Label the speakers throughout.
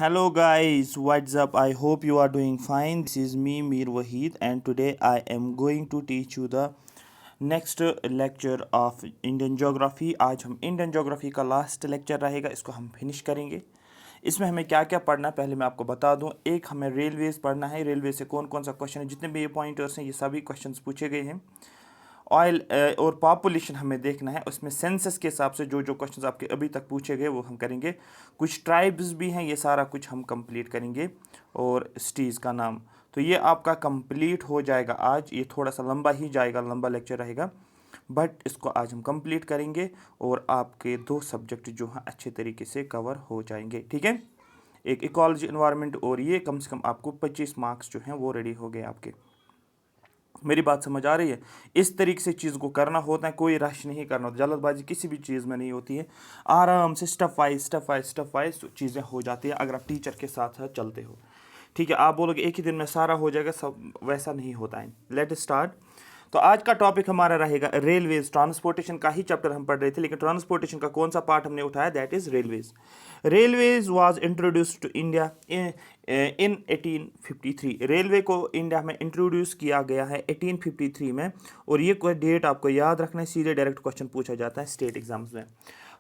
Speaker 1: Hello guys, what's up? I hope you are doing fine. This is me Mir Wahid and today I am going to teach you the next lecture of Indian Geography. आज हम Indian Geography का last lecture रहेगा, इसको हम finish करेंगे। इसमें हमें क्या क्या पढ़ना है पहले मैं आपको बता दूं। एक हमें रेलवेज पढ़ना है, रेलवे से कौन कौन सा क्वेश्चन है, जितने भी ये पॉइंटर्स हैं ये सभी क्वेश्चंस पूछे गए हैं। ऑयल और पॉपुलेशन हमें देखना है, उसमें सेंसस के हिसाब से जो जो क्वेश्चंस आपके अभी तक पूछे गए वो हम करेंगे। कुछ ट्राइब्स भी हैं, ये सारा कुछ हम कंप्लीट करेंगे और सिटीज़ का नाम। तो ये आपका कंप्लीट हो जाएगा आज। ये थोड़ा सा लंबा ही जाएगा, लंबा लेक्चर रहेगा, बट इसको आज हम कंप्लीट करेंगे और आपके 2 सब्जेक्ट जो हैं अच्छे तरीके से कवर हो जाएंगे। ठीक है, एक इकोलॉजी एनवायरनमेंट और ये कम से कम आपको 25 मार्क्स जो हैं वो रेडी हो गए आपके। मेरी बात समझ आ रही है? इस तरीके से चीज़ को करना होता है, कोई रश नहीं करना होता, जल्दबाजी किसी भी चीज़ में नहीं होती है। आराम से स्टेप वाइज चीज़ें हो जाती है अगर आप टीचर के साथ साथ चलते हो। ठीक है, आप बोलोगे एक ही दिन में सारा हो जाएगा, सब वैसा नहीं होता है। Let start. तो आज का टॉपिक हमारा रहेगा रेलवेज। ट्रांसपोर्टेशन का ही चैप्टर हम पढ़ रहे थे, लेकिन ट्रांसपोर्टेशन का कौन सा पार्ट हमने उठाया, that is railways. Railways was introduced to India in 1853। Railway को इंडिया में इंट्रोड्यूस किया गया है 1853 में, और ये कोई डेट आपको याद रखना है, सीधे डायरेक्ट क्वेश्चन पूछा जाता है स्टेट एग्जाम्स में।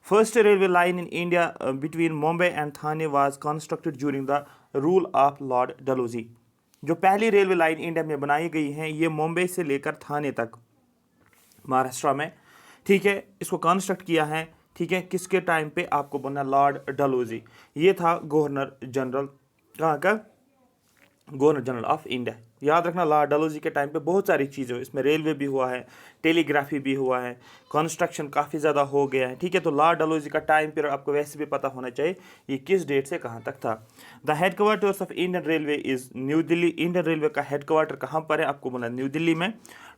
Speaker 1: First railway line in India between Mumbai and Thane was constructed during the rule of Lord Dalhousie. जो पहली रेलवे लाइन इंडिया में बनाई गई है ये मुंबई से लेकर थाने तक महाराष्ट्र में। ठीक है, इसको कंस्ट्रक्ट किया है, ठीक है, किसके टाइम पे, आपको बना लॉर्ड डलहौजी। ये था गवर्नर जनरल, कहाँ का, गवर्नर जनरल ऑफ इंडिया। याद रखना, लॉर्ड डलहौजी के टाइम पे बहुत सारी चीज़ें हुई, इसमें रेलवे भी हुआ है, टेलीग्राफी भी हुआ है, कंस्ट्रक्शन काफ़ी ज़्यादा हो गया है। ठीक है, तो लॉर्ड डलहौजी का टाइम पीरियड आपको वैसे भी पता होना चाहिए, ये किस डेट से कहाँ तक था। The headquarters of Indian railway is new Delhi. Indian railway का हेडक्वार्टर कहाँ पर है, आपको बोला न्यू दिल्ली में।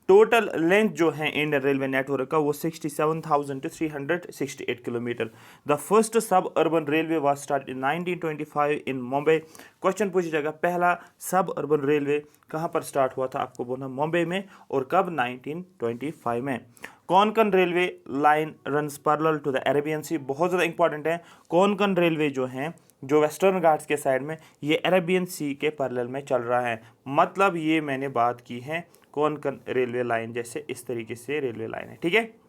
Speaker 1: टोटल लेंथ जो है इंडियन रेलवे नेटवर्क का वो 67,368 किलोमीटर। द फर्स्ट सब urban railway was start in 1925 in Mumbai. Question पूछा जाएगा पहला सब अर्बन रेलवे कहाँ पर स्टार्ट हुआ था, आपको बोलना मुंबई में, और कब, 1925 में। Konkan railway line runs parallel to the Arabian Sea. बहुत ज़्यादा इंपॉर्टेंट है, कोंकण रेलवे जो है, जो वेस्टर्न घाट्स के साइड में, ये अरेबियन सी के पैरेलल में चल रहा है। मतलब ये मैंने बात की है कोंकण रेलवे लाइन, जैसे इस तरीके से रेलवे लाइन है। ठीक है,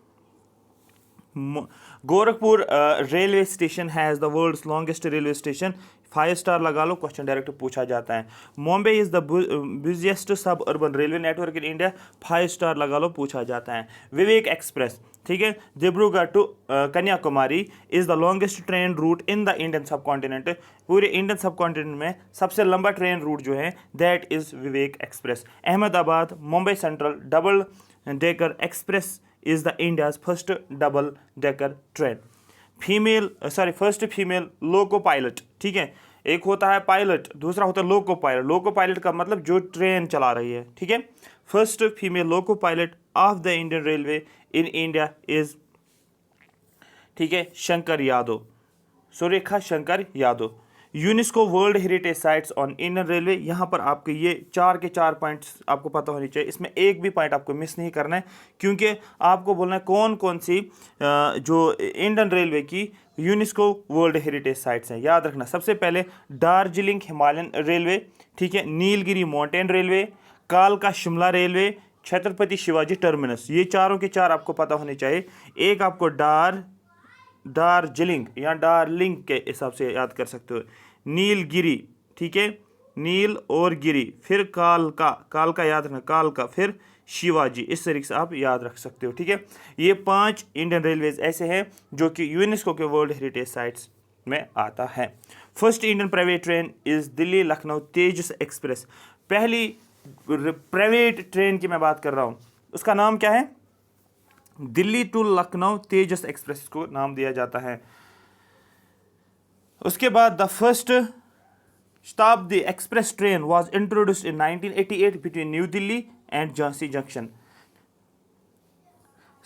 Speaker 1: Gorakhpur railway station has the world's longest railway station. 5 star लगा लो, क्वेश्चन डायरेक्ट पूछा जाता है। Mumbai is the busiest suburban railway network in India. 5 star लगा लो, पूछा जाता है। विवेक एक्सप्रेस, ठीक है, Dibrugarh to Kanyakumari is the longest train route in the Indian subcontinent. पूरे इंडियन सब कॉन्टिनेंट में सबसे लंबा ट्रेन रूट जो है that is Vivek express. Ahmedabad Mumbai central double decker express is the India's first double decker train. First female loco pilot. ठीक है, एक होता है पायलट, दूसरा होता है लोको पायलट। लोको पायलट का मतलब जो ट्रेन चला रही है। ठीक है, first female loco pilot of the Indian railway in India is, ठीक है, Shankar Yadav, Surekha Shankar Yadav. UNESCO world heritage sites on Indian railway. यहाँ पर आपके ये 4 के 4 पॉइंट्स आपको पता होनी चाहिए, इसमें एक भी पॉइंट आपको मिस नहीं करना है, क्योंकि आपको बोलना है कौन कौन सी जो इंडियन रेलवे की यूनेस्को वर्ल्ड हेरिटेज साइट्स हैं। याद रखना, सबसे पहले दार्जिलिंग हिमालयन रेलवे, ठीक है, नीलगिरी माउंटेन रेलवे, कालका शिमला रेलवे, छत्रपति शिवाजी टर्मिनस। ये चारों के चार आपको पता होने चाहिए। एक आपको दार्जिलिंग या डार्लिंग के हिसाब से याद कर सकते हो। नीलगिरी, ठीक है, नील और गिरी, फिर कालका याद रखना, कालका, फिर शिवाजी, इस तरीके से आप याद रख सकते हो। ठीक है, ये 5 इंडियन रेलवेज ऐसे हैं जो कि यूनेस्को के वर्ल्ड हेरिटेज साइट्स में आता है। First Indian private train is Delhi Lucknow Tejas express. पहली प्राइवेट ट्रेन की मैं बात कर रहा हूँ, उसका नाम क्या है, दिल्ली टू लखनऊ तेजस एक्सप्रेस को नाम दिया जाता है। उसके बाद the first Shatabdi express train was introduced in 1988 between new Delhi and Jhansi junction.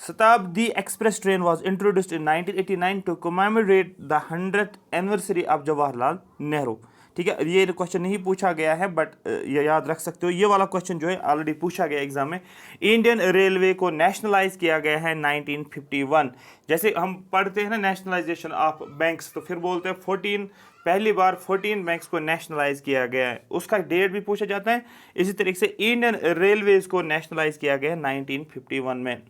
Speaker 1: Shatabdi express train was introduced in 1989 to commemorate the 100th anniversary of Jawaharlal Nehru. ठीक है, ये क्वेश्चन नहीं पूछा गया है बट ये याद रख सकते हो। ये वाला क्वेश्चन जो है ऑलरेडी पूछा गया एग्जाम में। इंडियन रेलवे को नेशनलाइज किया गया है 1951। जैसे हम पढ़ते हैं ना नेशनलाइजेशन ऑफ बैंक्स, तो फिर बोलते हैं 14 पहली बार 14 बैंक्स को नेशनलाइज किया गया है, उसका डेट भी पूछा जाता है। इसी तरीके से इंडियन रेलवेज को नेशनलाइज किया गया है 1951 में।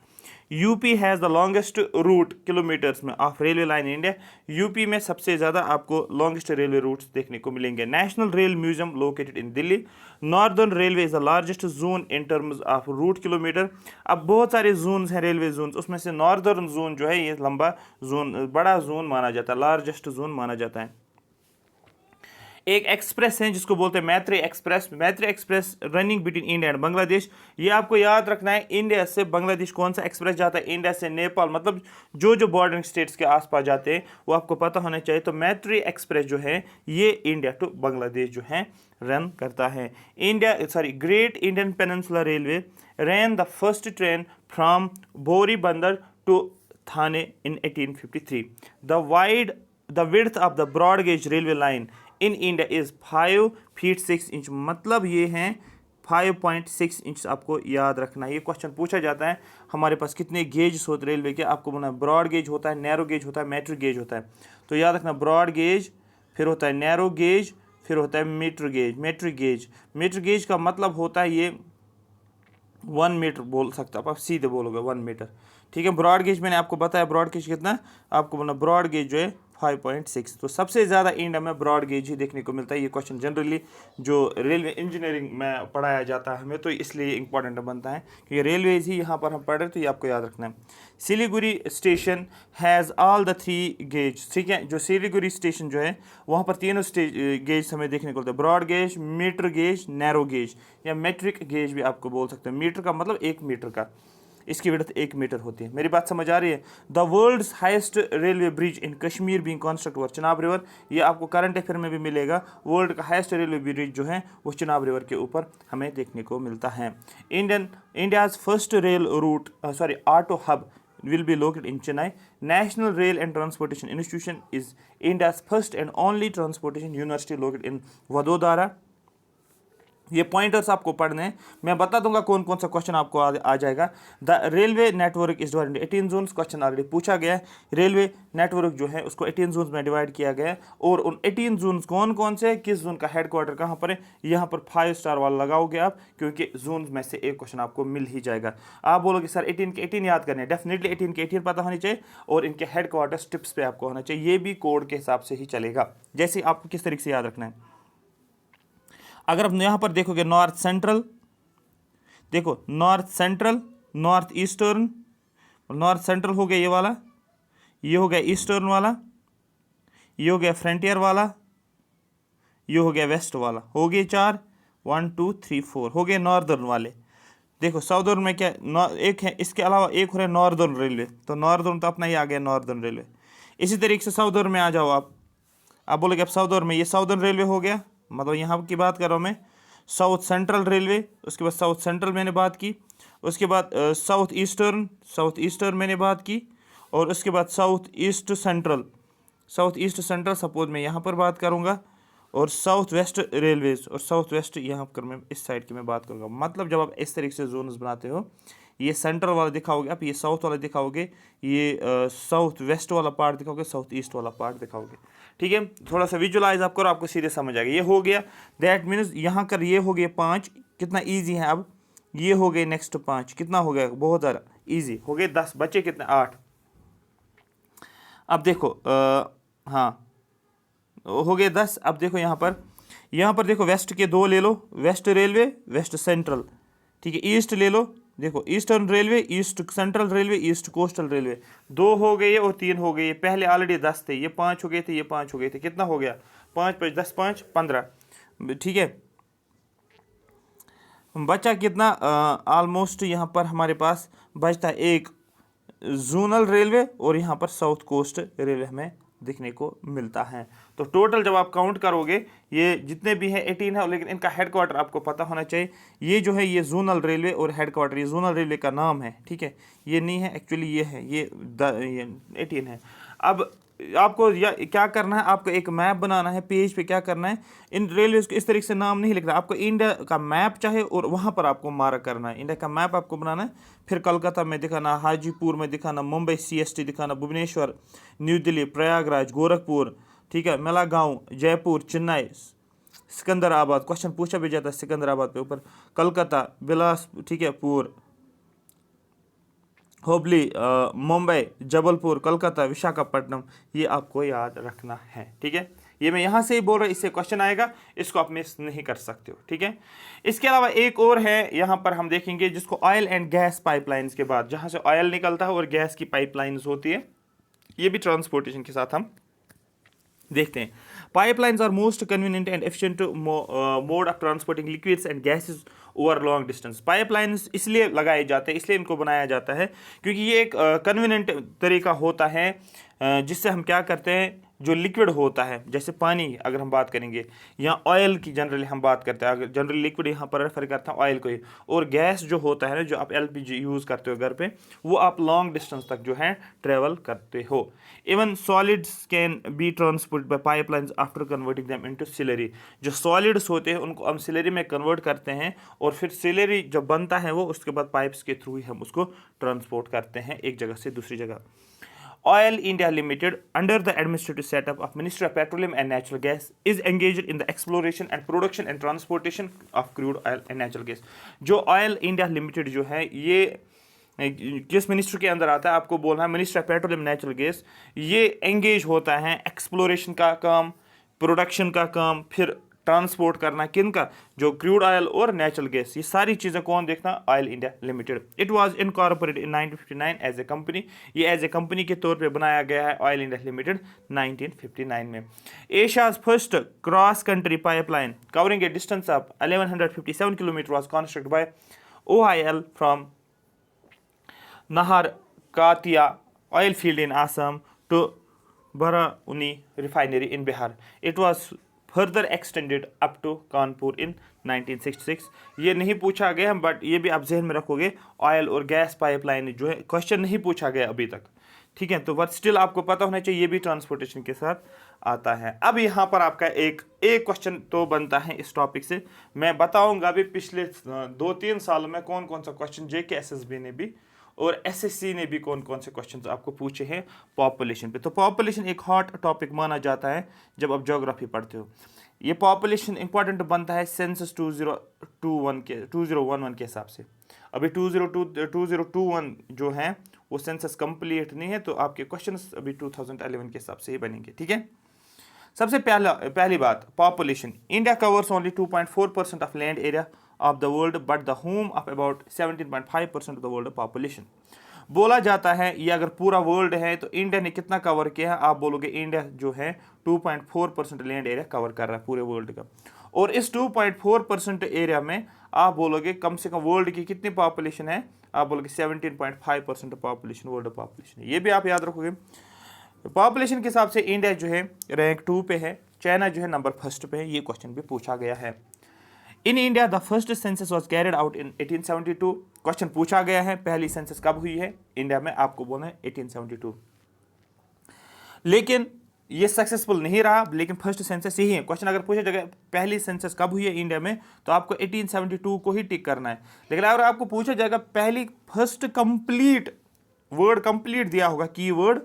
Speaker 1: UP has the longest route kilometres में of railway line in India. UP में सबसे ज़्यादा आपको लॉन्गेस्ट रेलवे रूट्स देखने को मिलेंगे। National rail museum located in Delhi. Northern railway is the largest zone in terms of route kilometre. अब बहुत सारे जोन्स हैं रेलवे जोन्स, उसमें से नॉर्दर्न जोन जो है ये लंबा जोन, बड़ा जोन माना जाता है, लार्जेस्ट जोन माना जाता है। एक एक्सप्रेस है जिसको बोलते हैं मैत्री एक्सप्रेस। मैत्री express running between India and Bangladesh. ये आपको याद रखना है, इंडिया से बांग्लादेश कौन सा एक्सप्रेस जाता है, इंडिया से नेपाल, मतलब जो बॉर्डरिंग स्टेट्स के आसपास जाते हैं वो आपको पता होना चाहिए। तो मैत्री एक्सप्रेस जो है ये इंडिया टू बांग्लादेश जो है रन करता है। Great Indian peninsular railway ran the first train from Bori Bandar to Thane in 1853। The width of the broad gauge railway line in India is 5 feet 6 inch, मतलब ये हैं 5.6 इंच। आपको याद रखना है, ये क्वेश्चन पूछा जाता है हमारे पास कितने गेज होते रेलवे के, आपको बोलना ब्रॉड गेज होता है, नैरो गेज होता है, मैट्रिक गेज होता है। तो याद रखना ब्रॉड गेज, फिर होता है नैरो गेज, फिर होता है metre gauge, metric gauge. Metre gauge का मतलब होता है ये 1 मीटर बोल सकता है, आप सीधे बोलोगे 1 मीटर। ठीक है, ब्रॉड गेज मैंने आपको बताया, ब्रॉड गेज कितना, आपको बोलना ब्रॉड गेज जो है 5.6। तो सबसे ज़्यादा इंडिया में ब्रॉड गेज ही देखने को मिलता है। ये क्वेश्चन जनरली जो रेलवे इंजीनियरिंग में पढ़ाया जाता है हमें, तो इसलिए इंपॉर्टेंट बनता है क्योंकि रेलवेज ही यहाँ पर हम पढ़ रहे हैं, तो ये आपको याद रखना है। Siliguri station has all the 3 gauge. ठीक है, जो सिलीगुड़ी स्टेशन जो है वहाँ पर तीनों गेज हमें देखने को मिलता है, broad gauge, metre gauge, narrow gauge या मेट्रिक गेज भी आपको बोल सकते हैं। मीटर का मतलब 1 मीटर का, इसकी विड्थ 1 मीटर होती है। मेरी बात समझ आ रही है। The world's highest railway bridge in Kashmir being construct over Chenab river. ये आपको करंट अफेयर में भी मिलेगा। वर्ल्ड का हाईएस्ट रेलवे ब्रिज जो है वो चिनाब रिवर के ऊपर हमें देखने को मिलता है। India's first rail route auto hub will be located in Chennai. National Rail and Transportation Institution is India's first and only transportation university located in Vadodara. ये पॉइंटर्स आपको पढ़ने हैं, मैं बता दूंगा कौन कौन सा क्वेश्चन आपको आ जाएगा। The railway network is divided 18 zones, question already पूछा गया है। रेलवे नेटवर्क जो है उसको 18 जोन्स में डिवाइड किया गया है, और उन 18 जोन्स कौन कौन से, किस जोन का हेडक्वार्टर कहाँ पर है, यहाँ पर 5 स्टार वाला लगाओगे आप, क्योंकि जोन में से एक क्वेश्चन आपको मिल ही जाएगा। आप बोलोगे सर 18 के 18 याद करने, डेफिनेटली 18 के 18 पता होनी चाहिए, और इनके हेडक्वार्टर टिप्स पे आपको होना चाहिए। ये भी कोड के हिसाब से ही चलेगा, जैसे आपको किस तरीके से याद रखना है। अगर आप यहाँ पर देखोगे नॉर्थ सेंट्रल, देखो north central, north eastern, north central हो गया ये वाला, ये हो गया ईस्टर्न वाला, ये हो गया फ्रंटियर वाला, ये हो गया वेस्ट वाला, हो गए 4, 1 2 3 4 हो गए नॉर्दर्न वाले। देखो साउदर्न में क्या एक है, इसके अलावा एक हो रहा है नॉर्दर्न रेलवे, तो नॉर्दर्न तो अपना ही आ गया नॉर्दर्न रेलवे। इसी तरीके से साउदर्न में आ जाओ आप बोलोगे अब साउदर्न में, ये साउदर्न रेलवे हो गया, मतलब यहाँ की बात कर रहा हूँ मैं। साउथ सेंट्रल रेलवे, उसके बाद साउथ सेंट्रल मैंने बात की, उसके बाद साउथ ईस्टर्न मैंने बात की, और उसके बाद साउथ ईस्ट सेंट्रल सपोज मैं यहाँ पर बात करूँगा, और साउथ वेस्ट रेलवेज, और साउथ वेस्ट यहाँ पर मैं इस साइड की मैं बात करूँगा। मतलब जब आप इस तरीके से जोन्स बनाते हो, ये सेंट्रल वाला दिखाओगे आप, ये साउथ वाला दिखाओगे, ये साउथ वेस्ट वाला पार्ट दिखाओगे, साउथ ईस्ट वाला पार्ट दिखाओगे। ठीक है, थोड़ा सा विजुलाइज आप करो, आपको सीधे समझ आएगा। ये हो गया, दैट मीन्स यहाँ कर ये हो गए 5, कितना ईजी है। अब ये हो गए नेक्स्ट 5, कितना हो गया, बहुत ज़्यादा ईजी हो गए। 10 बचे कितने, 8। अब देखो हाँ हो गए 10। अब देखो यहाँ पर देखो वेस्ट के 2 ले लो, वेस्ट रेलवे, वेस्ट सेंट्रल। ठीक है, ईस्ट ले लो, देखो eastern railway, east central railway, east coastal railway. 2 हो गए और 3 हो गए, पहले ऑलरेडी 10 थे, ये 5 हो गए थे, ये 5 हो गए थे, कितना हो गया, 5 5 10 5 15। ठीक है, बचा कितना, ऑलमोस्ट यहाँ पर हमारे पास बचता है एक जोनल रेलवे, और यहाँ पर साउथ कोस्ट रेलवे हमें दिखने को मिलता है। तो टोटल जब आप काउंट करोगे ये जितने भी हैं 18 है, लेकिन इनका हेडक्वार्टर आपको पता होना चाहिए। ये जो है ये जोनल रेलवे और हेडक्वार्टर, ये जोनल रेलवे का नाम है। ठीक है, ये नहीं है एक्चुअली, ये है, ये 18 है। अब आपको या क्या करना है, आपको एक मैप बनाना है, पेज पे क्या करना है, इन रेलवेज को इस तरीके से नाम नहीं लिखना, आपको इंडिया का मैप चाहे और वहाँ पर आपको मार्क करना है, इंडिया का मैप आपको बनाना है, फिर कोलकाता में दिखाना, हाजीपुर में दिखाना, मुंबई CST दिखाना, भुवनेश्वर, न्यू दिल्ली, प्रयागराज, गोरखपुर, ठीक है, मेलागांव, जयपुर, चेन्नई, सिकंदराबाद, क्वेश्चन पूछा भी जाता है सिकंदराबाद के ऊपर, कलकत्ता, बिलास, ठीक है, पुर, हुबली, मुंबई, जबलपुर, कोलकाता, विशाखापट्टनम, ये आपको याद रखना है, ठीक है। ये मैं यहाँ से ही बोल रहा हूँ, इससे क्वेश्चन आएगा, इसको आप मिस नहीं कर सकते हो, ठीक है। इसके अलावा एक और है, यहाँ पर हम देखेंगे जिसको ऑयल एंड गैस पाइपलाइंस के बाद, जहाँ से ऑयल निकलता है और गैस की पाइपलाइंस होती है, ये भी ट्रांसपोर्टेशन के साथ हम देखते हैं। Pipelines are most convenient and efficient mode of transporting liquids and gases over long distance. Pipelines इसलिए लगाए जाते हैं, इसलिए इनको बनाया जाता है क्योंकि ये एक कन्वीनियंट तरीका होता है जिससे हम क्या करते हैं, जो लिक्विड होता है, जैसे पानी अगर हम बात करेंगे, या ऑयल की जनरली हम बात करते हैं, अगर जनरली लिक्विड यहाँ पर रेफर करते हैं ऑयल को ही, और गैस जो होता है ना, जो आप LPG यूज़ करते हो घर पे, वो आप लॉन्ग डिस्टेंस तक जो है ट्रेवल करते हो। Even solids can be transport by pipelines after converting them into slurry. जो सॉलिड्स होते हैं उनको हम सिलरी में कन्वर्ट करते हैं, और फिर सिलरी जब बनता है वो, उसके बाद पाइप्स के थ्रू ही हम उसको ट्रांसपोर्ट करते हैं एक जगह से दूसरी जगह। Oil India Limited, under the administrative setup of Ministry of Petroleum and Natural Gas, is engaged in the exploration and production and transportation of crude oil and natural gas. जो Oil India Limited जो है, ये किस ministry के अंदर आता है, आपको बोलना है ministry of petroleum natural gas. ये एंगेज होता है एक्सप्लोरेशन का काम, प्रोडक्शन का काम, फिर ट्रांसपोर्ट करना किन का, जो क्रूड ऑयल और नेचुरल गैस, ये सारी चीज़ें कौन देखना, oil India limited. It was incorporated in 1959 as a company. ये एज ए कंपनी के तौर पे बनाया गया है ऑयल इंडिया लिमिटेड 1959 में। Asia's first cross country pipeline covering A distance of 1157 kilometre was constructed by OIL from Nahar Katia oil field in Assam to Barauni refinery in Bihar. It was further extended up to Kanpur in 1966। ये नहीं पूछा गया, but ये भी आप जहन में रखोगे, ऑयल और गैस पाइपलाइन जो है क्वेश्चन नहीं पूछा गया अभी तक, ठीक है। तो बट स्टिल आपको पता होना चाहिए, ये भी ट्रांसपोर्टेशन के साथ आता है। अब यहाँ पर आपका एक क्वेश्चन तो बनता है इस टॉपिक से, मैं बताऊंगा अभी पिछले 2-3 सालों में कौन कौन सा क्वेश्चन JK SSB ने भी और SSC ने भी कौन कौन से क्वेश्चंस आपको पूछे हैं पॉपुलेशन पे। तो पॉपुलेशन एक हॉट टॉपिक माना जाता है जब आप ज्योग्राफी पढ़ते हो। ये पॉपुलेशन इंपॉर्टेंट बनता है सेंसस 2011 के हिसाब से। अभी 2021 जो है वो सेंसस कंप्लीट नहीं है, तो आपके क्वेश्चंस अभी 2011 के हिसाब से ही बनेंगे, ठीक है। सबसे पहली बात, population. India covers only 2.4% of land area of the world but the home of about 17.5% of the world population। बोला जाता है ये अगर पूरा वर्ल्ड है तो इंडिया ने कितना कवर किया है, आप बोलोगे इंडिया जो है 2.4% लैंड एरिया कवर कर रहा है पूरे वर्ल्ड का। और इस 2.4% एरिया में आप बोलोगे कम से कम वर्ल्ड की कितनी पॉपुलेशन है, आप बोलोगे 17.5% पॉपुलेशन वर्ल्ड पॉपुलेशन है। ये भी आप याद रखोगे। पॉपुलेशन के हिसाब से इंडिया जो है रैंक 2 पे है, चाइना जो है नंबर 1 पे है। ये क्वेश्चन भी पूछा गया है। In India the first census was carried out in 1872। Question पूछा गया है पहली सेंसस कब हुई है इंडिया में, आपको बोलना है 1872। लेकिन ये सक्सेसफुल नहीं रहा, लेकिन फर्स्ट सेंसस यही है। क्वेश्चन अगर पूछा जाएगा पहली सेंसस कब हुई है इंडिया में, तो आपको 1872 को ही टिक करना है। लेकिन अगर आपको पूछा जाएगा पहली फर्स्ट कंप्लीट, वर्ड कंप्लीट दिया होगा की वर्ड,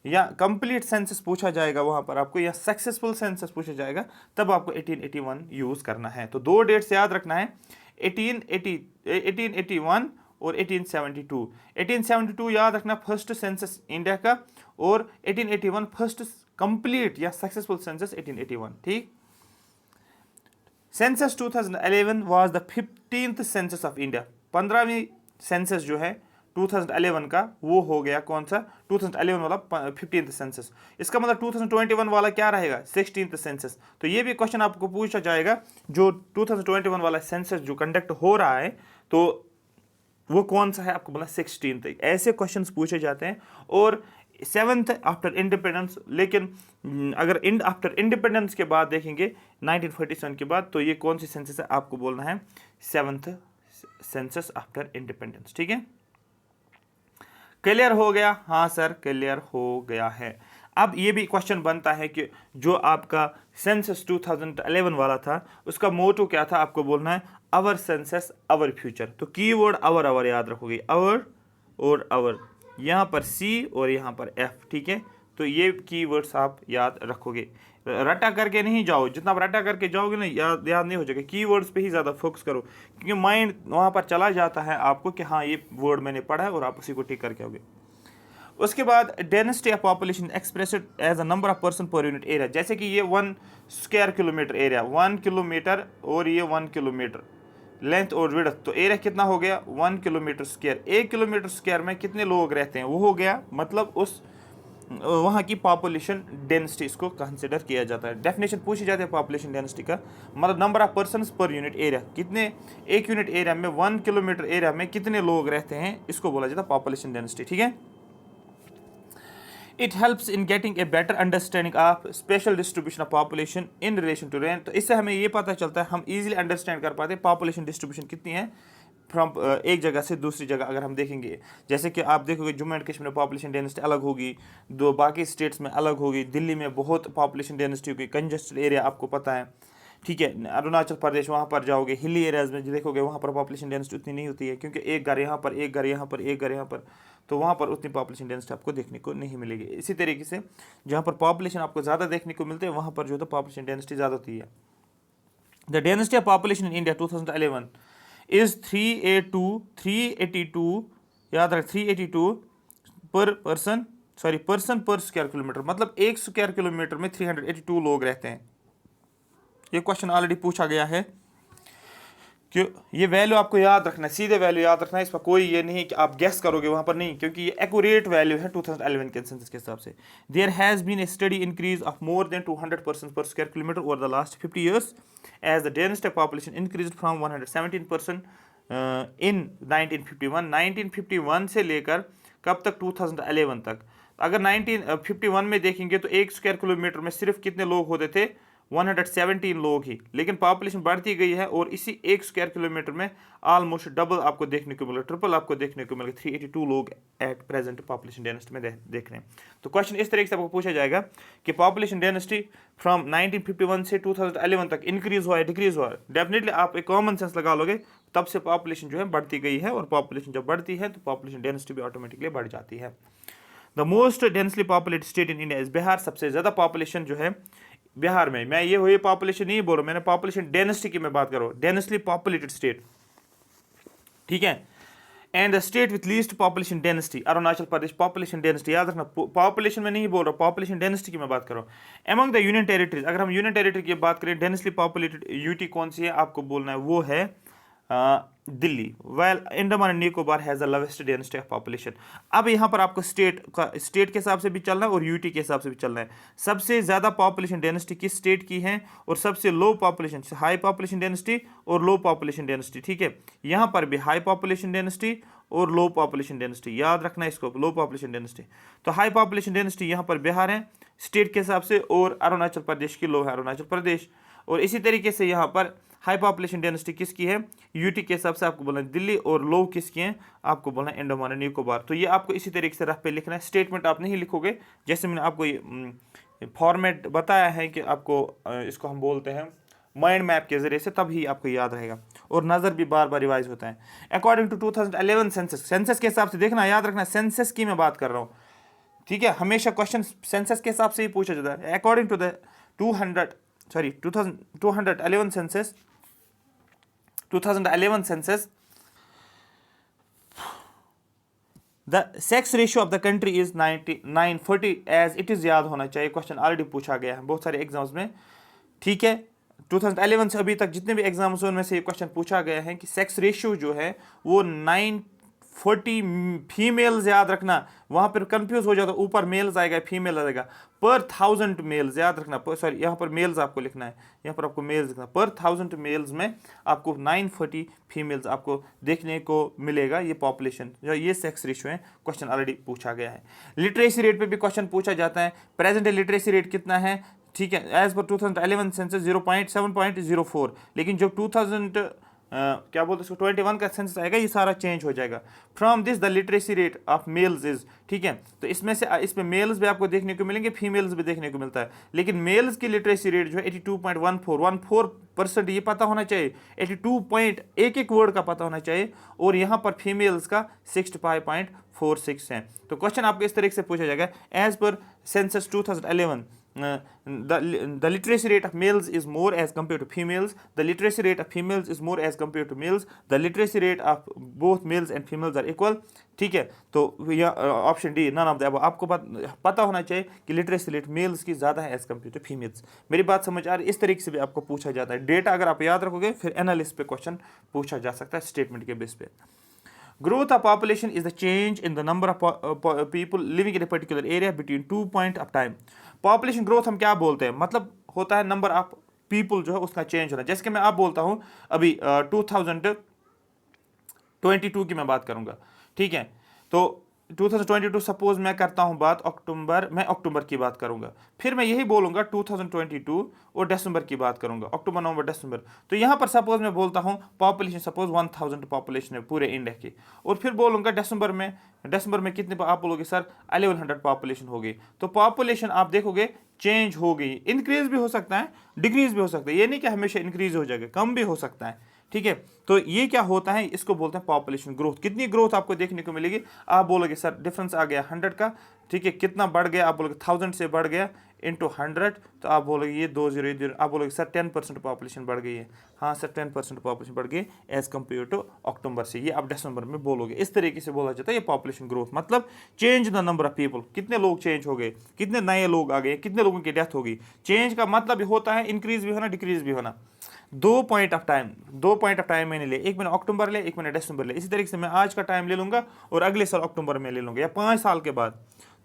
Speaker 1: या कंप्लीट सेंसस पूछा जाएगा वहां पर आपको, या सक्सेसफुल सेंसस पूछा जाएगा, तब आपको 1881 यूज करना है। तो 2 डेट्स याद रखना है, 1881 और 1872। 1872 याद रखना फर्स्ट सेंसस इंडिया का, और 1881 फर्स्ट कंप्लीट या सक्सेसफुल सेंसस 1881, ठीक। Census 2011 was the 15th census of India. 15वीं सेंसस जो है 2011 का वो हो गया कौन सा, 2011 वाला 15th सेंसस। इसका मतलब 2021 वाला क्या रहेगा, 16th सेंसस। तो ये भी क्वेश्चन आपको पूछा जाएगा, जो 2021 वाला सेंसस जो कंडक्ट हो रहा है तो वो कौन सा है, आपको बोला 16th। ऐसे क्वेश्चंस पूछे जाते हैं। और 7th आफ्टर इंडिपेंडेंस, लेकिन अगर आफ्टर इंडिपेंडेंस के बाद देखेंगे 1947 के बाद, तो ये कौन सी सेंसस है, आपको बोलना है 7th सेंसस आफ्टर इंडिपेंडेंस, ठीक है। क्लियर हो गया, हाँ सर क्लियर हो गया है। अब ये भी क्वेश्चन बनता है कि जो आपका सेंसस 2011 वाला था उसका मोटो क्या था, आपको बोलना है आवर सेंसस आवर फ्यूचर। तो कीवर्ड आवर आवर याद रखोगे, आवर और आवर, यहाँ पर सी और यहाँ पर एफ, ठीक है। तो ये कीवर्ड्स आप याद रखोगे, रटा करके नहीं जाओ, जितना आप रटा करके जाओगे ना याद नहीं हो जाएगा, कीवर्ड्स पे ही ज़्यादा फोकस करो, क्योंकि माइंड वहाँ पर चला जाता है आपको कि हाँ ये वर्ड मैंने पढ़ा है और आप उसी को टिक करके आओगे। उसके बाद density of population expressed as a number of person per unit area, जैसे कि ये 1 स्क्वायर किलोमीटर एरिया, 1 किलोमीटर और ये 1 किलोमीटर लेंथ और विड्थ, तो एरिया कितना हो गया 1 किलोमीटर स्क्वायर। 1 किलोमीटर स्क्वायर में कितने लोग रहते हैं वो हो गया, मतलब उस वहाँ की पॉपुलेशन डेंसिटी इसको कंसिडर किया जाता है। डेफिनेशन पूछी जाती है पॉपुलेशन डेंसिटी का, मतलब नंबर ऑफ पर्सन्स पर यूनिट एरिया, कितने एक यूनिट एरिया में 1 किलोमीटर एरिया में कितने लोग रहते हैं, इसको बोला जाता है पॉपुलेशन डेंसिटी, ठीक है। It helps in getting a better understanding of spatial distribution of population in relation to range, तो इससे हमें ये पता चलता है, हम इजीली अंडरस्टैंड कर पाते हैं पॉपुलेशन डिस्ट्रीब्यूशन कितनी है फ्रॉम एक जगह से दूसरी जगह। अगर हम देखेंगे, जैसे कि आप देखोगे जम्मू एंड कश्मीर में पॉपुलेशन डेंसिटी अलग होगी, दो बाकी स्टेट्स में अलग होगी, दिल्ली में बहुत पॉपुलेशन डेंसिटी होगी, कंजेस्टेड एरिया आपको पता है, ठीक है। अरुणाचल प्रदेश वहाँ पर जाओगे, हिली एरियाज में देखोगे वहाँ पर पॉपुलेशन डेंसिटी उतनी नहीं होती है, क्योंकि एक घर यहाँ पर, एक घर यहाँ पर, एक घर यहाँ पर, तो वहाँ पर उतनी पॉपुलेशन डेंसिटी आपको देखने को नहीं मिलेगी। इसी तरीके से जहाँ पर पॉपुलेशन आपको ज़्यादा देखने को मिलते हैं वहाँ पर जो है पॉपुलेशन डेंसिटी ज़्यादा होती है। The density of population in India 2011 is 382, याद रख 382 पर्सन पर स्क्वायर किलोमीटर, मतलब एक स्क्वायर किलोमीटर में 382 लोग रहते हैं। ये क्वेश्चन ऑलरेडी पूछा गया है कि ये वैल्यू आपको याद रखना है, सीधे वैल्यू याद रखना है, इस पर कोई ये नहीं कि आप गेस करोगे वहाँ पर, नहीं, क्योंकि ये एक्यूरेट वैल्यू है 2011 के सेंसस के हिसाब से। There has been a study increase of more than 200 person per square kilometre over the last 50 years as the density of population increase from 117 person in 1951। 1951 से लेकर कब तक 2011 तक। अगर 1951 में देखेंगे तो एक स्क्वायर किलोमीटर में सिर्फ कितने लोग होते थे 117 लोग ही, लेकिन पॉपुलेशन बढ़ती गई है और इसी एक स्क्वायर किलोमीटर में ऑलमोस्ट डबल आपको देखने को मिला, ट्रिपल आपको देखने को मिला, 382 लोग एट प्रेजेंट पॉपुलेशन डेंसिटी में देख रहे हैं। तो क्वेश्चन इस तरीके से आपको पूछा जाएगा कि पॉपुलेशन डेंसिटी फ्रॉम 1951 से 2011 तक इंक्रीज हुआ है डिक्रीज हुआ है। डेफिनेटली आप एक कॉमन सेंस लगा लोगे, तब से पॉपुलेशन जो है बढ़ती गई है, और पॉपुलेशन जब बढ़ती है तो पॉपुलेशन डेंसिटी भी ऑटोमेटिकली बढ़ जाती है। The most densely populated state in India is Bihar. सबसे ज़्यादा पॉपुलेशन जो है बिहार में, मैं ये हुई पॉपुलेशन नहीं बोल रहा, मैंने पॉपुलेशन डेंसिटी की मैं बात कर रहा हूँ, डेंसली पॉपुलेटेड स्टेट, ठीक है। And the state with least population density Arunachal Pradesh. Population density याद रखना, पॉपुलेशन में नहीं बोल रहा, पॉपुलेशन डेंसिटी की मैं बात कर रहा हूँ। एमंग द यूनियन टेरिटरीज, अगर हम यूनियन टेरिटरी की बात करें, डेंसली पॉपुलेटेड यूटी कौन सी है आपको बोलना है, वो है Delhi. Well Andaman and Nicobar has the lowest density of population. अब यहाँ पर आपको स्टेट के हिसाब से भी चलना है और यूटी के हिसाब से भी चलना है। सबसे ज़्यादा पॉपुलेशन डेंसिटी किस स्टेट की है, और सबसे लो पॉपुलेशन, हाई पॉपुलेशन डेंसिटी और लो पॉपुलेशन डेंसिटी, ठीक है। यहाँ पर भी हाई पॉपुलेशन डेंसिटी और लो पॉपुलेशन डेंसिटी, याद रखना इसको, लो पॉपुलेशन डेंसिटी। तो हाई पॉपुलेशन डेंसिटी यहाँ पर बिहार है स्टेट के हिसाब से, और अरुणाचल प्रदेश की लो है अरुणाचल प्रदेश। और इसी तरीके से यहाँ पर हाई पॉपुलेशन डेंसिटी किसकी है, यूटी के हिसाब से आपको बोलना है दिल्ली, और लो किसकी है आपको बोलना है अंडमान एंड निकोबार। तो ये आपको इसी तरीके से रफ पे लिखना है, स्टेटमेंट आप नहीं लिखोगे, जैसे मैंने आपको ये फॉर्मेट बताया है कि आपको इसको हम बोलते हैं माइंड मैप के जरिए से, तब ही आपको याद रहेगा, और नज़र भी बार बार रिवाइज होता है। अकॉर्डिंग टू 2011 सेंसस के हिसाब से देखना, याद रखना सेंसस की मैं बात कर रहा हूँ, ठीक है। हमेशा क्वेश्चन सेंसस के हिसाब से ही पूछा जाता है। According to the 2011 census, 2011 census, the sex ratio of the country is 99:40 as it is, याद होना चाहिए, क्वेश्चन ऑलरेडी पूछा गया है बहुत सारे एग्जाम्स में, ठीक है। 2011 से अभी तक जितने भी एग्जाम्स उनमें से ये क्वेश्चन पूछा गया है कि सेक्स रेशियो जो है वो 940 फीमेल्स, याद रखना, वहाँ पर कंफ्यूज हो जाता, ऊपर मेल्स आएगा फीमेल आएगा, पर 1000 मेल्स, याद रखना, सॉरी यहाँ पर मेल्स आपको लिखना है, यहाँ पर आपको मेल्स लिखना, पर 1000 मेल्स में आपको 940 फीमेल्स आपको देखने को मिलेगा। ये पॉपुलेशन जो ये सेक्स रेशियो है, क्वेश्चन ऑलरेडी पूछा गया है। लिटरेसी रेट पे भी क्वेश्चन पूछा जाता है, प्रेजेंट लिटरेसी रेट कितना है, ठीक है। एज पर 2011 सेंसस 7.04, लेकिन जब क्या बोलते हैं इसको, 21 का सेंसस आएगा, ये सारा चेंज हो जाएगा। From this the literacy rate of males is, ठीक है, तो इसमें से इसमें मेल्स भी आपको देखने को मिलेंगे, फीमेल्स भी देखने को मिलता है, लेकिन मेल्स की लिटरेसी रेट जो है 82.14% ये पता होना चाहिए, 82 पॉइंट एक एक वर्ड का पता होना चाहिए, और यहाँ पर फीमेल्स का 65.46 है। तो क्वेश्चन आपको इस तरीके से पूछा जाएगा, as per census 2011 the literacy rate of males is more as compared to females, the literacy rate of females is more as compared to males, the literacy rate of both males and females are equal, ठीक है। तो option D none of the above, आपको पता होना चाहिए कि literacy rate mails की ज़्यादा है एज कम्पेयर टू फीमेल्स। मेरी बात समझ आ रही है? इस तरीके से भी आपको पूछा जाता है, डेटा अगर आप याद रखोगे फिर एनालिसिस पे क्वेश्चन पूछा जा सकता है स्टेटमेंट के बेस पे। Growth of population is the change in the number of people living in a particular area between 2 point of time. Population growth हम क्या बोलते हैं, मतलब होता है नंबर ऑफ पीपल जो है उसका चेंज होना। जैसे कि मैं आप बोलता हूँ अभी 2022 की मैं बात करूँगा, ठीक है, तो 2022 सपोज मैं करता हूँ बात अक्टूबर, मैं अक्टूबर की बात करूँगा, फिर मैं यही बोलूँगा 2022 और दिसंबर की बात करूँगा, अक्टूबर नवंबर दिसंबर। तो यहाँ पर सपोज मैं बोलता हूँ पॉपुलेशन सपोज 1000 पॉपुलेशन है पूरे इंडिया की, और फिर बोलूँगा दिसंबर में कितने, आप बोलोगे सर 1100 पॉपुलेशन हो गई। तो पॉपुलेशन आप देखोगे चेंज हो गई, इंक्रीज भी हो सकता है, डिक्रीज भी हो सकता है, ये नहीं कि हमेशा इंक्रीज हो जाएगा, कम भी हो सकता है, ठीक है। तो ये क्या होता है, इसको बोलते हैं पॉपुलेशन ग्रोथ। कितनी ग्रोथ आपको देखने को मिलेगी, आप बोलोगे सर डिफरेंस आ गया 100 का, ठीक है, कितना बढ़ गया, आप बोलोगे 1000 से बढ़ गया इंटू 100, तो आप बोलोगे ये 20, आप बोलोगे सर 10% पॉपुलेशन बढ़ गई है। हाँ सर 10% पॉपुलेशन बढ़ गई एज कम्पेयर टू अक्टूबर से, ये आप दिसंबर में बोलोगे। इस तरीके से बोला जाता है ये पॉपुलेशन ग्रोथ, मतलब change the number of people, कितने लोग चेंज हो गए, कितने नए लोग आ गए, कितने लोगों की डेथ हो गई। चेंज का मतलब होता है इंक्रीज भी होना, डिक्रीज भी होना। 2 पॉइंट ऑफ टाइम मैंने लिया, एक मैंने अक्टूबर लिया, एक मैंने दिसंबर लिया। इसी तरीके से मैं आज का टाइम ले लूंगा और अगले साल अक्टूबर में ले लूंगा, या 5 साल के बाद।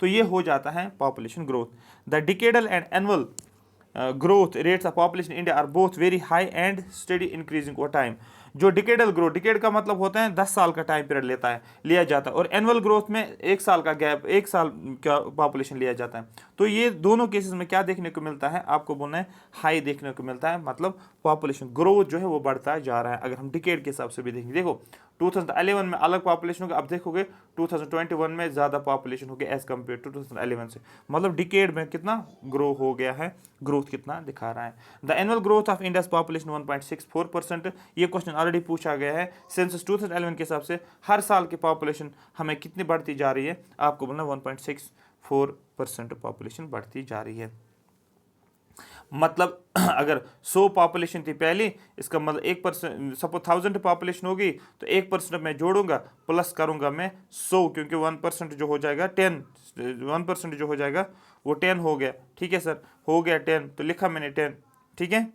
Speaker 1: तो ये हो जाता है population growth. The decadal and annual growth rates of population in India are both very high and steady increasing over time. जो डिकेडल ग्रोथ, डिकेड का मतलब होता है 10 साल का टाइम पीरियड लिया जाता है, और एनुअल ग्रोथ में 1 साल का गैप, 1 साल का पॉपुलेशन लिया जाता है। तो ये दोनों केसेस में क्या देखने को मिलता है, आपको बोलना है हाई देखने को मिलता है, मतलब पॉपुलेशन ग्रोथ जो है वो बढ़ता जा रहा है। अगर हम डिकेड के हिसाब से भी देखेंगे, देखो 2011 में अलग पॉपुलेशन होगा, अब देखोगे 2021 में ज़्यादा पॉपुलेशन होगी एज कम्पेयर टू 2011 से, मतलब डिकेड में कितना ग्रो हो गया है, ग्रोथ कितना दिखा रहा है। The annual growth of India's population 1.64%, ये क्वेश्चन ऑलरेडी पूछा गया है। सेंसस 2011 के हिसाब से हर साल की पॉपुलेशन हमें कितनी बढ़ती जा रही है, आपको बोलना 1.64% पॉपुलेशन बढ़ती जा रही है। मतलब अगर 100 पॉपुलेशन थी पहले, इसका मतलब 1%, सपोज 1000 पॉपुलेशन होगी तो 1% मैं जोड़ूंगा, प्लस करूंगा मैं 100, क्योंकि 1% जो हो जाएगा 10, 1% जो हो जाएगा वो 10 हो गया, ठीक है सर, हो गया 10, तो लिखा मैंने 10, ठीक है।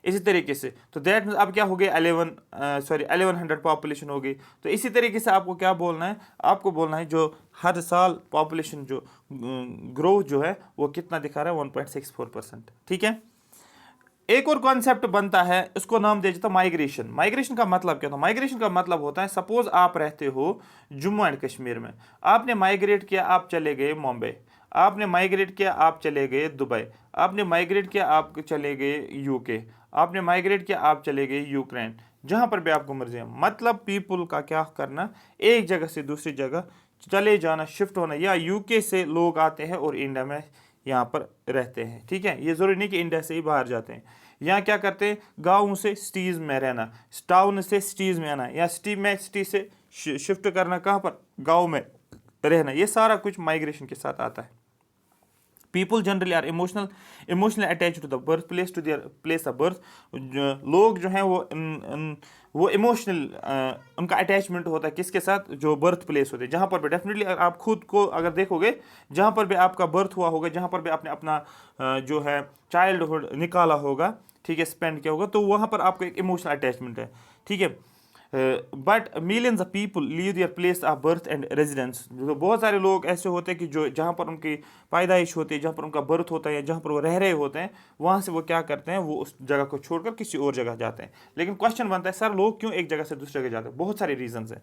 Speaker 1: इसी तरीके से तो दैट मीन्स अब क्या हो गया 1100 पॉपुलेशन हो गई। तो इसी तरीके से आपको क्या बोलना है, आपको बोलना है जो हर साल पॉपुलेशन जो ग्रोथ जो है वो कितना दिखा रहा है, 1.64%, ठीक है। एक और कॉन्सेप्ट बनता है, उसको नाम दिया जाता है माइग्रेशन। माइग्रेशन का मतलब क्या होता है, माइग्रेशन का मतलब होता है सपोज आप रहते हो जम्मू एंड कश्मीर में, आपने माइग्रेट किया, आप चले गए मुंबई, आपने माइग्रेट किया, आप चले गए दुबई, आपने माइग्रेट किया, आप चले गए यूके, आपने माइग्रेट किया, आप चले गए यूक्रेन, जहां पर भी आपको मर्जी है। मतलब पीपल का क्या करना, एक जगह से दूसरी जगह चले जाना, शिफ्ट होना, या यूके से लोग आते हैं और इंडिया में यहाँ पर रहते हैं, ठीक है। ये जरूरी नहीं कि इंडिया से ही बाहर जाते हैं। यहाँ क्या करते हैं, गाँव से सिटीज़ में रहना, टाउन से सिटीज़ में आना, या सिटी से शिफ्ट करना, कहाँ पर, गाँव में रहना, ये सारा कुछ माइग्रेशन के साथ आता है। People generally are emotionally attached to the birthplace, to their place of birth. लोग जो हैं वो इमोशनल, उनका अटैचमेंट होता है किसके साथ, जो बर्थ प्लेस होते हैं, जहाँ पर भी डेफिनेटली आप खुद को अगर देखोगे, जहाँ पर भी आपका बर्थ हुआ होगा, जहाँ पर भी आपने अपना जो है चाइल्डहुड निकाला होगा, ठीक है, स्पेंड किया होगा, तो वहाँ पर आपको एक इमोशनल अटैचमेंट है, ठीक है। But millions of people leave their place of birth and residence. जो बहुत सारे लोग ऐसे होते हैं कि जो जहाँ पर उनकी पैदाइश होती है, जहाँ पर उनका बर्थ होता है, या जहाँ पर वो रह रहे होते हैं, वहाँ से वो क्या करते हैं, वो उस जगह को छोड़कर किसी और जगह जाते हैं। लेकिन क्वेश्चन बनता है सर लोग क्यों एक जगह से दूसरी जगह जाते हैं, बहुत सारे रीजंस हैं।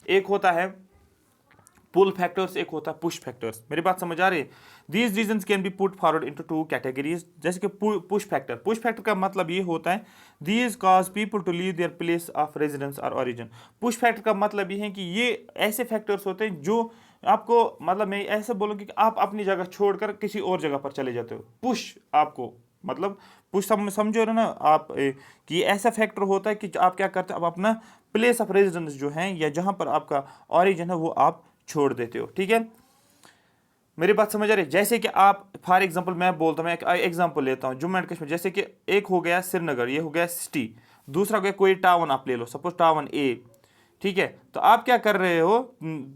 Speaker 1: एक होता है पुल फैक्टर्स, एक होता है पुश फैक्टर्स। मेरी बात समझ आ रही है? These reasons can be put forward into two categories. जैसे कि पुश फैक्टर, पुश फैक्टर का मतलब ये होता है these cause people to leave their place of residence और ओरिजिन। पुश फैक्टर का मतलब ये है कि ये ऐसे फैक्टर्स होते हैं जो आपको, मतलब मैं ऐसे बोलूँगी कि आप अपनी जगह छोड़कर किसी और जगह पर चले जाते हो। पुश आपको मतलब पुश समझो ना आप कि ऐसा फैक्टर होता है कि आप क्या करते हो, आप अपना प्लेस ऑफ रेजिडेंस जो है या जहाँ पर आपका ओरिजिन है वो आप छोड़ देते हो। ठीक है, मेरी बात समझ आ रही है? जैसे कि आप फॉर एग्जांपल मैं बोलता हूँ, मैं एक एग्जांपल लेता हूँ जम्मू एंड कश्मीर। जैसे कि एक हो गया श्रीनगर, ये हो गया सिटी, दूसरा हो गया कोई टाउन आप ले लो, सपोज टाउन ए। ठीक है, तो आप क्या कर रहे हो,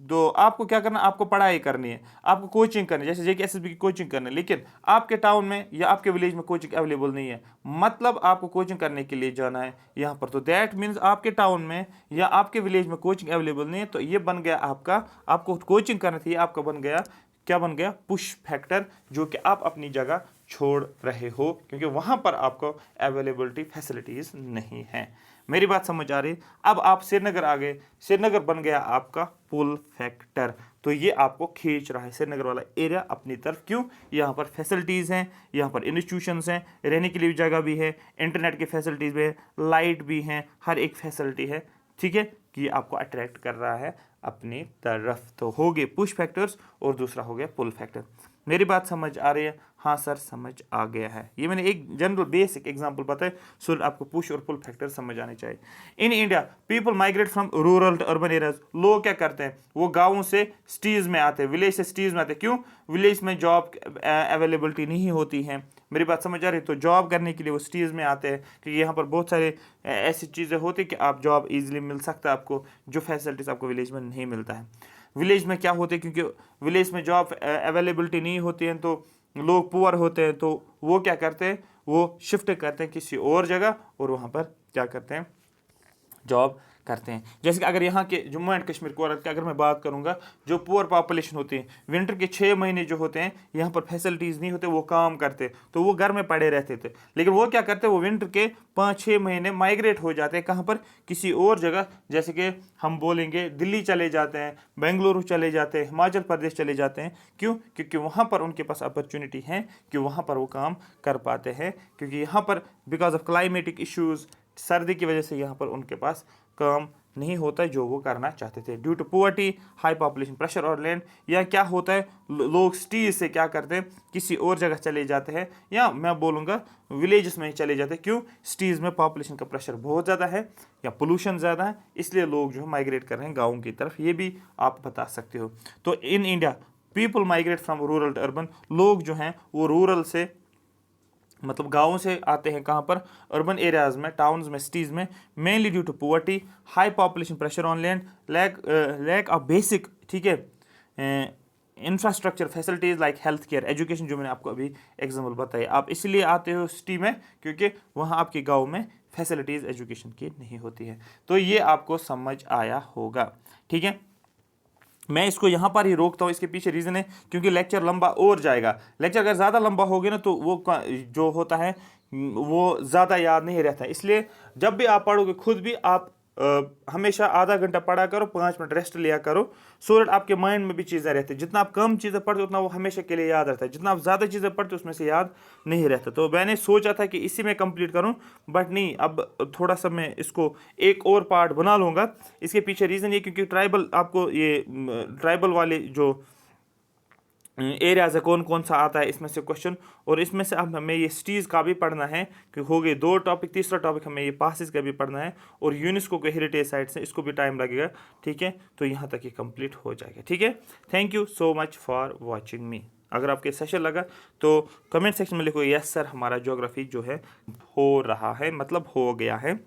Speaker 1: तो आपको क्या करना, आपको पढ़ाई करनी है, आपको कोचिंग करनी है, जैसे जेके एसएसबी की कोचिंग करनी है, लेकिन आपके टाउन में या आपके विलेज में कोचिंग अवेलेबल नहीं है, मतलब आपको कोचिंग करने के लिए जाना है यहाँ पर। तो दैट मीन्स आपके टाउन में या आपके विलेज में कोचिंग अवेलेबल नहीं है, तो ये बन गया आपका, आपको कोचिंग करनी थी, आपका बन गया, क्या बन गया, पुश फैक्टर, जो कि आप अपनी जगह छोड़ रहे हो क्योंकि वहां पर आपको अवेलेबिलिटी फैसिलिटीज नहीं है। मेरी बात समझ आ रही? अब आप श्रीनगर आ गए, श्रीनगर बन गया आपका पुल फैक्टर, तो ये आपको खींच रहा है श्रीनगर वाला एरिया अपनी तरफ। क्यों? यहाँ पर फैसिलिटीज़ हैं, यहाँ पर इंस्टीट्यूशंस हैं, रहने के लिए भी जगह भी है, इंटरनेट की फैसिलिटीज़ भी है, लाइट भी हैं, हर एक फैसिलिटी है। ठीक है, कि ये आपको अट्रैक्ट कर रहा है अपनी तरफ। तो हो गए पुश फैक्टर्स और दूसरा हो गया पुल फैक्टर। मेरी बात समझ आ रही है? हाँ सर, समझ आ गया है। ये मैंने एक जनरल बेसिक एग्जांपल बताया, सो आपको पुश और पुल फैक्टर समझ आने चाहिए। In India people migrate from rural to urban areas. लोग क्या करते हैं, वो गाँवों से सिटीज़ में आते हैं, विलेज से सिटीज़ में आते हैं। क्यों? विलेज में जॉब अवेलेबिलिटी नहीं होती है। मेरी बात समझ आ रही है? तो जॉब करने के लिए वो सिटीज़ में आते हैं क्योंकि यहाँ पर बहुत सारे ऐसी चीज़ें होती हैं कि आप जॉब ईजिली मिल सकता है आपको, जो फैसिलिटीज़ आपको विलेज में नहीं मिलता है। विलेज में क्या होते हैं, क्योंकि विलेज में जॉब अवेलेबिलिटी नहीं होती है, तो लोग पुअर होते हैं, तो वो क्या करते हैं, वो शिफ्ट करते हैं किसी और जगह और वहाँ पर क्या करते हैं, जॉब करते हैं। जैसे कि अगर यहाँ के जम्मू एंड कश्मीर को अगर मैं बात करूँगा, जो पुअर पॉपुलेशन होती है, विंटर के 6 महीने जो होते हैं यहाँ पर फैसिलिटीज़ नहीं होते, वो काम करते, तो वो घर में पड़े रहते थे। लेकिन वो क्या करते हैं, वो विंटर के 5-6 महीने माइग्रेट हो जाते हैं, कहाँ पर, किसी और जगह, जैसे कि हम बोलेंगे दिल्ली चले जाते हैं, बेंगलुरु चले जाते हैं, हिमाचल प्रदेश चले जाते हैं। क्यों? क्योंकि वहाँ पर उनके पास अपॉर्चुनिटी है कि वहाँ पर वो काम कर पाते हैं, क्योंकि यहाँ पर बिकॉज ऑफ क्लाइमेटिक इश्यूज़, सर्दी की वजह से यहाँ पर उनके पास काम नहीं होता है जो वो करना चाहते थे, due to poverty, high population pressure और लैंड। या क्या होता है, लोग सिटीज से क्या करते हैं, किसी और जगह चले जाते हैं, या मैं बोलूँगा विलेजेस में ही चले जाते हैं। क्यों? सिटीज़ में पॉपुलेशन का प्रेशर बहुत ज़्यादा है या पोल्यूशन ज़्यादा है, इसलिए लोग जो है माइग्रेट कर रहे हैं गाँव की तरफ। ये भी आप बता सकते हो। तो in India people migrate from rural to urban. लोग जो हैं वो रूरल से, मतलब गाँवों से आते हैं कहाँ पर, अर्बन एरियाज़ में, टाउन्स में, सिटीज़ में, mainly due to poverty, high population pressure on land, lack of basic, ठीक है, infrastructure facilities like health care, education, जो मैंने आपको अभी एग्जाम्पल बताई। आप इसलिए आते हो सिटी में क्योंकि वहाँ आपके गाँव में फैसिलिटीज़ एजुकेशन की नहीं होती है। तो ये आपको समझ आया होगा। ठीक है, मैं इसको यहाँ पर ही रोकता हूँ, इसके पीछे रीज़न है क्योंकि लेक्चर लंबा और जाएगा। लेक्चर अगर ज़्यादा लंबा हो गया ना तो वो जो होता है वो ज़्यादा याद नहीं रहता है। इसलिए जब भी आप पढ़ोगे खुद भी आप हमेशा आधा घंटा पढ़ा करो, 5 मिनट रेस्ट लिया करो, सो दैट आपके माइंड में भी चीज़ें रहती है। जितना आप कम चीज़ें पढ़ते हो उतना वो हमेशा के लिए याद रहता है, जितना आप ज़्यादा चीज़ें पढ़ते हो उसमें से याद नहीं रहता। तो मैंने सोचा था कि इसी में कंप्लीट करूं, बट नहीं, अब थोड़ा सा मैं इसको एक और पार्ट बना लूँगा। इसके पीछे रीज़न ये क्योंकि ट्राइबल, आपको ये ट्राइबल वाले जो एरियाज है कौन कौन सा आता है इसमें से क्वेश्चन, और इसमें से अब हमें ये सिटीज़ का भी पढ़ना है कि हो गए 2 टॉपिक। तीसरा टॉपिक हमें ये पासिस का भी पढ़ना है और यूनेस्को के हेरिटेज साइट से, इसको भी टाइम लगेगा। ठीक है, तो यहाँ तक ये कंप्लीट हो जाएगा। ठीक है, thank you so much for watching मी। अगर आपके सेशन लगा तो कमेंट सेक्शन में लिखो यस सर, हमारा ज्योग्राफी जो है हो रहा है, मतलब हो गया है।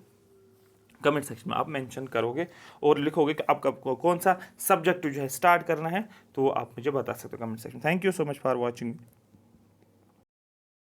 Speaker 1: कमेंट सेक्शन में आप मेंशन करोगे और लिखोगे कि आपका कौन सा सब्जेक्ट जो है स्टार्ट करना है, तो वो आप मुझे बता सकते हो comment section. Thank you so much for watching.